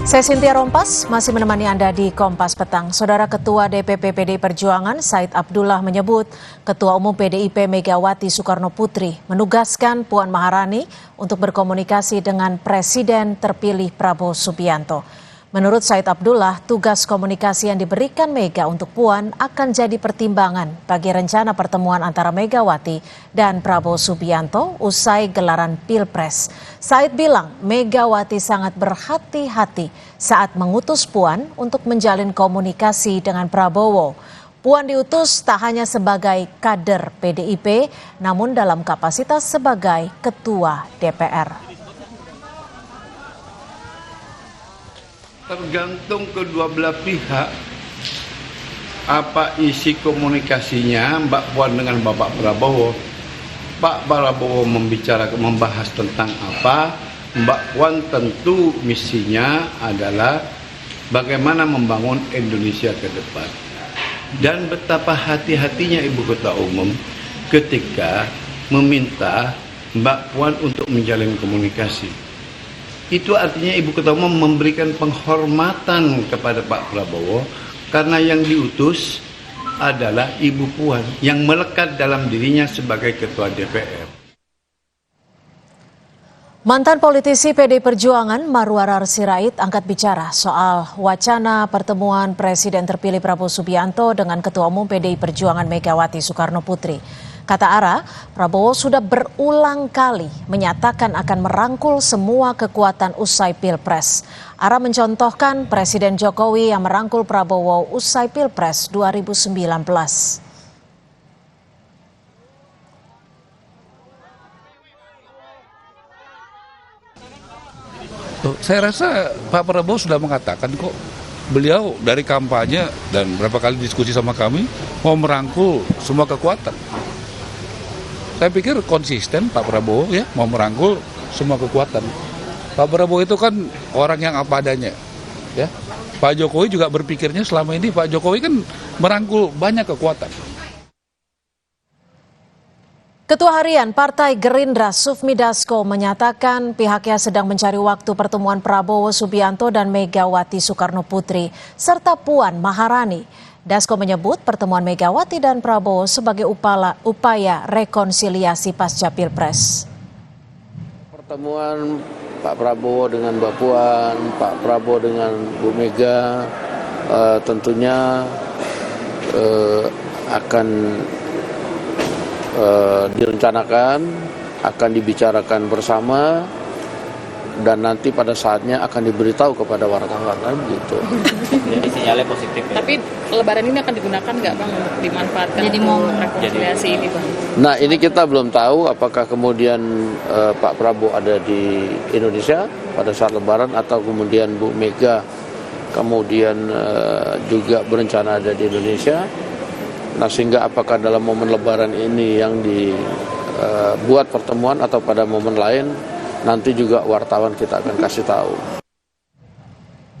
Saya Cynthia Rompas, masih menemani Anda di Kompas Petang. Saudara Ketua DPP PDI Perjuangan, Said Abdullah menyebut Ketua Umum PDIP Megawati Soekarno Putri menugaskan Puan Maharani untuk berkomunikasi dengan Presiden terpilih Prabowo Subianto. Menurut Said Abdullah, tugas komunikasi yang diberikan Mega untuk Puan akan jadi pertimbangan bagi rencana pertemuan antara Megawati dan Prabowo Subianto usai gelaran Pilpres. Said bilang Megawati sangat berhati-hati saat mengutus Puan untuk menjalin komunikasi dengan Prabowo. Puan diutus tak hanya sebagai kader PDIP, namun dalam kapasitas sebagai Ketua DPR. Tergantung kedua belah pihak apa isi komunikasinya Mbak Puan dengan Bapak Prabowo. Pak Prabowo membahas tentang apa, Mbak Puan tentu misinya adalah bagaimana membangun Indonesia ke depan. Dan betapa hati-hatinya Ibu Ketua Umum ketika meminta Mbak Puan untuk menjalin komunikasi. Itu artinya Ibu Ketua Umum memberikan penghormatan kepada Pak Prabowo karena yang diutus adalah Ibu Puan yang melekat dalam dirinya sebagai Ketua DPR. Mantan politisi PDI Perjuangan Marwarar Sirait angkat bicara soal wacana pertemuan Presiden terpilih Prabowo Subianto dengan Ketua Umum PDI Perjuangan Megawati Soekarno Putri. Kata Ara, Prabowo sudah berulang kali menyatakan akan merangkul semua kekuatan usai Pilpres. Ara mencontohkan Presiden Jokowi yang merangkul Prabowo usai Pilpres 2019. Saya rasa Pak Prabowo sudah mengatakan kok, beliau dari kampanye dan berapa kali diskusi sama kami mau merangkul semua kekuatan. Saya pikir konsisten Pak Prabowo ya mau merangkul semua kekuatan. Pak Prabowo itu kan orang yang apa adanya, ya. Pak Jokowi juga berpikirnya selama ini Pak Jokowi kan merangkul banyak kekuatan. Ketua Harian Partai Gerindra Sufmi Dasko menyatakan pihaknya sedang mencari waktu pertemuan Prabowo Subianto dan Megawati Soekarno Putri serta Puan Maharani. Dasko menyebut pertemuan Megawati dan Prabowo sebagai upaya rekonsiliasi pasca Pilpres. Pertemuan Pak Prabowo dengan Mbak Puan, Pak Prabowo dengan Bu Mega tentunya akan direncanakan, akan dibicarakan bersama, dan nanti pada saatnya akan diberitahu kepada wartawan gitu. Jadi sinyalnya positif ya? Tapi lebaran ini akan digunakan nggak Bang untuk dimanfaatkan jadi mau rekonsiliasi ini Bang? Nah ini kita belum tahu apakah kemudian Pak Prabowo ada di Indonesia pada saat lebaran atau kemudian Bu Mega kemudian juga berencana ada di Indonesia. Nah sehingga apakah dalam momen lebaran ini yang dibuat pertemuan atau pada momen lain nanti juga wartawan kita akan kasih tahu.